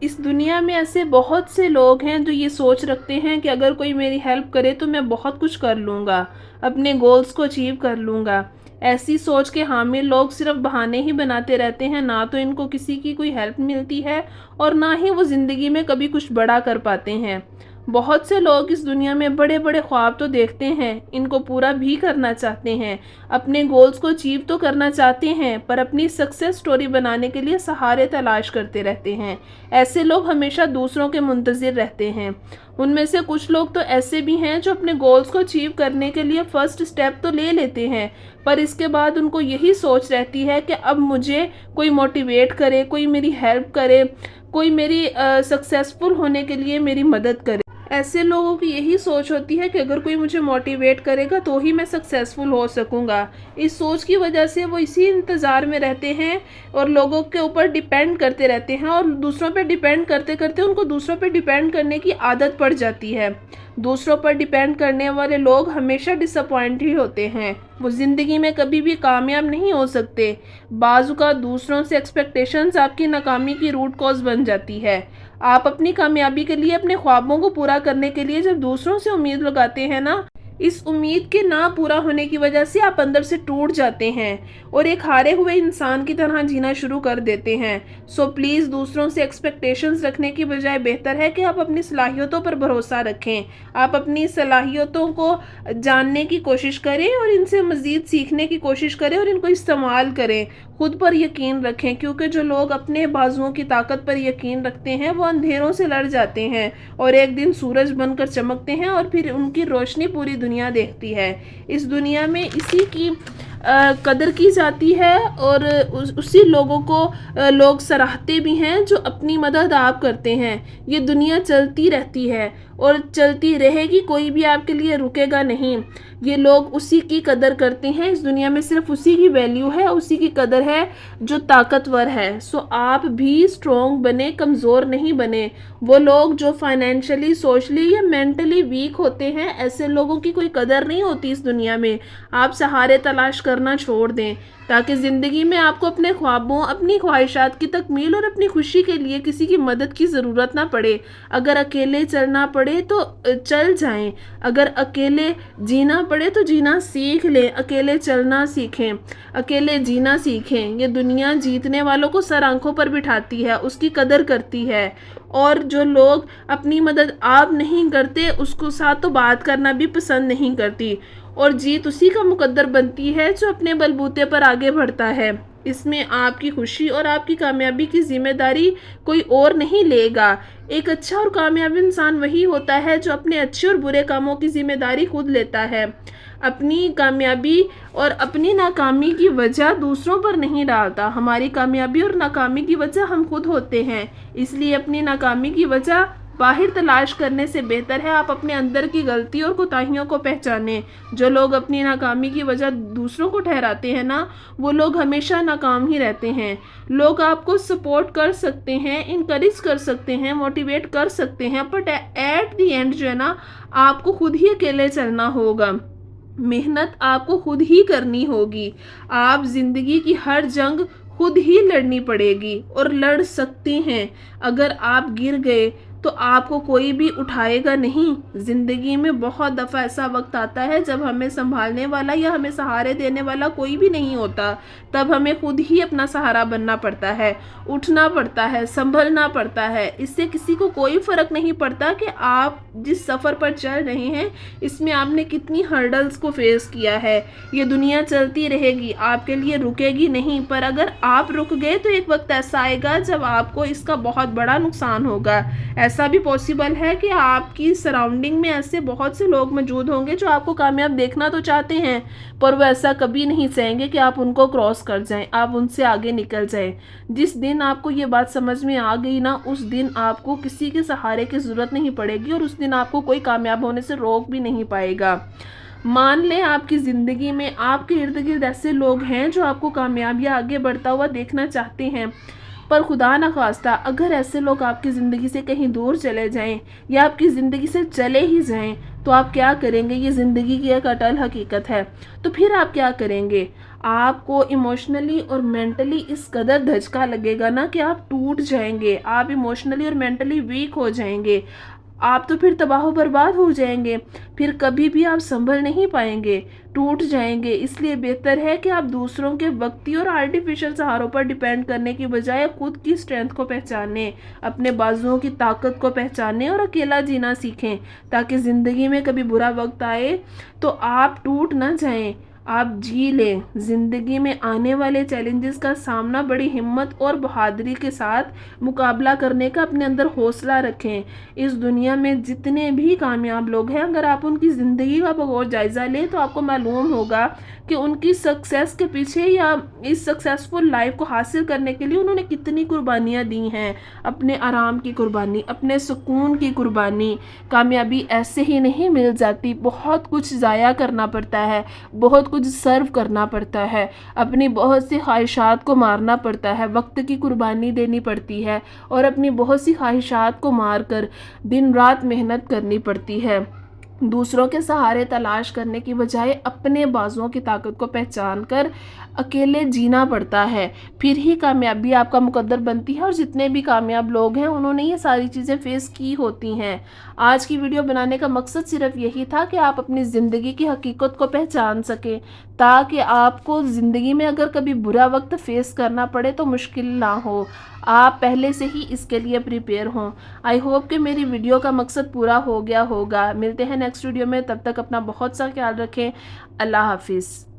اس دنیا میں ایسے بہت سے لوگ ہیں جو یہ سوچ رکھتے ہیں کہ اگر کوئی میری ہیلپ کرے تو میں بہت کچھ کر لوں گا، اپنے گولز کو اچیو کر لوں گا۔ ایسی سوچ کے حامل لوگ صرف بہانے ہی بناتے رہتے ہیں، نہ تو ان کو کسی کی کوئی ہیلپ ملتی ہے اور نہ ہی وہ زندگی میں کبھی کچھ بڑا کر پاتے ہیں۔ بہت سے لوگ اس دنیا میں بڑے بڑے خواب تو دیکھتے ہیں، ان کو پورا بھی کرنا چاہتے ہیں، اپنے گولز کو اچیو تو کرنا چاہتے ہیں، پر اپنی سکسیس سٹوری بنانے کے لیے سہارے تلاش کرتے رہتے ہیں۔ ایسے لوگ ہمیشہ دوسروں کے منتظر رہتے ہیں۔ ان میں سے کچھ لوگ تو ایسے بھی ہیں جو اپنے گولز کو اچیو کرنے کے لیے فرسٹ سٹیپ تو لے لیتے ہیں، پر اس کے بعد ان کو یہی سوچ رہتی ہے کہ اب مجھے کوئی موٹیویٹ کرے، کوئی میری ہیلپ کرے، کوئی میری سکسیسفل ہونے کے لیے میری مدد کرے۔ ایسے لوگوں کی یہی سوچ ہوتی ہے کہ اگر کوئی مجھے موٹیویٹ کرے گا تو ہی میں سکسیسفل ہو سکوں گا۔ اس سوچ کی وجہ سے وہ اسی انتظار میں رہتے ہیں اور لوگوں کے اوپر ڈیپینڈ کرتے رہتے ہیں، اور دوسروں پہ ڈیپینڈ کرتے کرتے ان کو دوسروں پہ ڈیپینڈ کرنے کی عادت پڑ جاتی ہے۔ دوسروں پر ڈیپینڈ کرنے والے لوگ ہمیشہ ڈس اپوائنٹ ہی ہوتے ہیں، وہ زندگی میں کبھی بھی کامیاب نہیں ہو سکتے۔ بعض اوقات دوسروں سے ایکسپیکٹیشنز آپ کی ناکامی کی روٹ کاز بن جاتی ہے۔ آپ اپنی کامیابی کے لیے، اپنے خوابوں کو پورا کرنے کے لیے جب دوسروں سے امید لگاتے ہیں نا، اس امید کے نہ پورا ہونے کی وجہ سے آپ اندر سے ٹوٹ جاتے ہیں اور ایک ہارے ہوئے انسان کی طرح جینا شروع کر دیتے ہیں۔ سو پلیز دوسروں سے ایکسپیکٹیشنز رکھنے کی بجائے بہتر ہے کہ آپ اپنی صلاحیتوں پر بھروسہ رکھیں، آپ اپنی صلاحیتوں کو جاننے کی کوشش کریں اور ان سے مزید سیکھنے کی کوشش کریں اور ان کو استعمال کریں۔ خود پر یقین رکھیں، کیونکہ جو لوگ اپنے بازوؤں کی طاقت پر یقین رکھتے ہیں وہ اندھیروں سے لڑ جاتے ہیں اور ایک دن سورج بن کر چمکتے ہیں اور پھر ان کی روشنی پوری دنیا دیکھتی ہے۔ اس دنیا میں اسی کی قدر کی جاتی ہے اور اسی لوگوں کو لوگ سراہتے بھی ہیں جو اپنی مدد آپ کرتے ہیں۔ یہ دنیا چلتی رہتی ہے اور چلتی رہے گی، کوئی بھی آپ کے لیے رکے گا نہیں۔ یہ لوگ اسی کی قدر کرتے ہیں، اس دنیا میں صرف اسی کی ویلیو ہے، اسی کی قدر ہے جو طاقتور ہے۔ سو آپ بھی اسٹرانگ بنے، کمزور نہیں بنے۔ وہ لوگ جو فائنینشلی، سوشلی یا مینٹلی ویک ہوتے ہیں، ایسے لوگوں کی کوئی قدر نہیں ہوتی اس دنیا میں۔ آپ سہارے تلاش کرنا چھوڑ دیں تاکہ زندگی میں آپ کو اپنے خوابوں، اپنی خواہشات کی تکمیل اور اپنی خوشی کے لیے کسی کی مدد کی ضرورت نہ پڑے۔ اگر اکیلے چلنا پڑے تو چل جائیں، اگر اکیلے جینا پڑے تو جینا سیکھ لیں، اکیلے چلنا سیکھیں، اکیلے جینا سیکھیں۔ یہ دنیا جیتنے والوں کو سر آنکھوں پر بٹھاتی ہے، اس کی قدر کرتی ہے، اور جو لوگ اپنی مدد آپ نہیں کرتے اس کو ساتھ تو بات کرنا بھی پسند نہیں کرتی۔ اور جیت اسی کا مقدر بنتی ہے جو اپنے بلبوتے پر آگے بڑھتا ہے۔ اس میں آپ کی خوشی اور آپ کی کامیابی کی ذمہ داری کوئی اور نہیں لے گا۔ ایک اچھا اور کامیاب انسان وہی ہوتا ہے جو اپنے اچھے اور برے کاموں کی ذمہ داری خود لیتا ہے، اپنی کامیابی اور اپنی ناکامی کی وجہ دوسروں پر نہیں ڈالتا۔ ہماری کامیابی اور ناکامی کی وجہ ہم خود ہوتے ہیں، اس لیے اپنی ناکامی کی وجہ باہر تلاش کرنے سے بہتر ہے آپ اپنے اندر کی غلطی اور کوتاہیوں کو پہچانیں۔ جو لوگ اپنی ناکامی کی وجہ دوسروں کو ٹھہراتے ہیں نا، وہ لوگ ہمیشہ ناکام ہی رہتے ہیں۔ لوگ آپ کو سپورٹ کر سکتے ہیں، انکریج کر سکتے ہیں، موٹیویٹ کر سکتے ہیں، بٹ ایٹ دی اینڈ جو ہے نا، آپ کو خود ہی اکیلے چلنا ہوگا۔ محنت آپ کو خود ہی کرنی ہوگی۔ آپ زندگی کی ہر جنگ خود ہی لڑنی پڑے گی اور لڑ سکتے ہیں۔ اگر آپ گر گئے تو آپ کو کوئی بھی اٹھائے گا نہیں۔ زندگی میں بہت دفعہ ایسا وقت آتا ہے جب ہمیں سنبھالنے والا یا ہمیں سہارے دینے والا کوئی بھی نہیں ہوتا، تب ہمیں خود ہی اپنا سہارا بننا پڑتا ہے، اٹھنا پڑتا ہے، سنبھلنا پڑتا ہے۔ اس سے کسی کو کوئی فرق نہیں پڑتا کہ آپ جس سفر پر چل رہے ہیں اس میں آپ نے کتنی ہرڈلز کو فیس کیا ہے۔ یہ دنیا چلتی رہے گی، آپ کے لیے رکے گی نہیں، پر اگر آپ رک گئے تو ایک وقت ایسا آئے گا جب آپ کو اس کا بہت بڑا نقصان ہوگا۔ ایسا بھی پاسبل ہے کہ آپ کی سراؤنڈنگ میں ایسے بہت سے لوگ موجود ہوں گے جو آپ کو کامیاب دیکھنا تو چاہتے ہیں، پر وہ ایسا کبھی نہیں چاہیں گے کہ آپ ان کو کراس کر جائیں، آپ ان سے آگے نکل جائیں۔ جس دن آپ کو یہ بات سمجھ میں آ گئی نا، اس دن آپ کو کسی کے سہارے کی ضرورت نہیں پڑے گی اور اس دن آپ کو کوئی کامیاب ہونے سے روک بھی نہیں پائے گا۔ مان لیں آپ کی زندگی میں آپ کے ارد گرد ایسے لوگ ہیں جو آپ کو کامیاب یا آگے بڑھتا ہوا دیکھنا چاہتے ہیں، پر خدا نخواستہ اگر ایسے لوگ آپ کی زندگی سے کہیں دور چلے جائیں یا آپ کی زندگی سے چلے ہی جائیں تو آپ کیا کریں گے؟ یہ زندگی کی ایک اٹل حقیقت ہے۔ تو پھر آپ کیا کریں گے؟ آپ کو ایموشنلی اور مینٹلی اس قدر دھچکا لگے گا نا کہ آپ ٹوٹ جائیں گے، آپ ایموشنلی اور مینٹلی ویک ہو جائیں گے، آپ تو پھر تباہ و برباد ہو جائیں گے، پھر کبھی بھی آپ سنبھل نہیں پائیں گے، ٹوٹ جائیں گے۔ اس لیے بہتر ہے کہ آپ دوسروں کے وقتی اور آرٹیفیشل سہاروں پر ڈیپینڈ کرنے کی بجائے خود کی اسٹرینتھ کو پہچانیں، اپنے بازوؤں کی طاقت کو پہچانیں اور اکیلا جینا سیکھیں، تاکہ زندگی میں کبھی برا وقت آئے تو آپ ٹوٹ نہ جائیں، آپ جی لیں۔ زندگی میں آنے والے چیلنجز کا سامنا بڑی ہمت اور بہادری کے ساتھ مقابلہ کرنے کا اپنے اندر حوصلہ رکھیں۔ اس دنیا میں جتنے بھی کامیاب لوگ ہیں، اگر آپ ان کی زندگی کا بغور جائزہ لیں تو آپ کو معلوم ہوگا کہ ان کی سکسیس کے پیچھے یا اس سکسیسفل لائف کو حاصل کرنے کے لیے انہوں نے کتنی قربانیاں دی ہیں، اپنے آرام کی قربانی، اپنے سکون کی قربانی۔ کامیابی ایسے ہی نہیں مل جاتی، بہت کچھ ضائع کرنا پڑتا ہے، بہت کچھ سرو کرنا پڑتا ہے، اپنی بہت سی خواہشات کو مارنا پڑتا ہے، وقت کی قربانی دینی پڑتی ہے اور اپنی بہت سی خواہشات کو مار کر دن رات محنت کرنی پڑتی ہے۔ دوسروں کے سہارے تلاش کرنے کی بجائے اپنے بازوؤں کی طاقت کو پہچان کر اکیلے جینا پڑتا ہے، پھر ہی کامیابی آپ کا مقدر بنتی ہے۔ اور جتنے بھی کامیاب لوگ ہیں انہوں نے یہ ساری چیزیں فیس کی ہوتی ہیں۔ آج کی ویڈیو بنانے کا مقصد صرف یہی تھا کہ آپ اپنی زندگی کی حقیقت کو پہچان سکیں، تاکہ آپ کو زندگی میں اگر کبھی برا وقت فیس کرنا پڑے تو مشکل نہ ہو، آپ پہلے سے ہی اس کے لیے پریپیئر ہوں۔ آئی ہوپ کہ میری ویڈیو کا مقصد پورا ہو گیا ہوگا۔ ملتے ہیں نیکسٹ ویڈیو میں، تب تک اپنا بہت سا خیال رکھیں۔ اللہ حافظ۔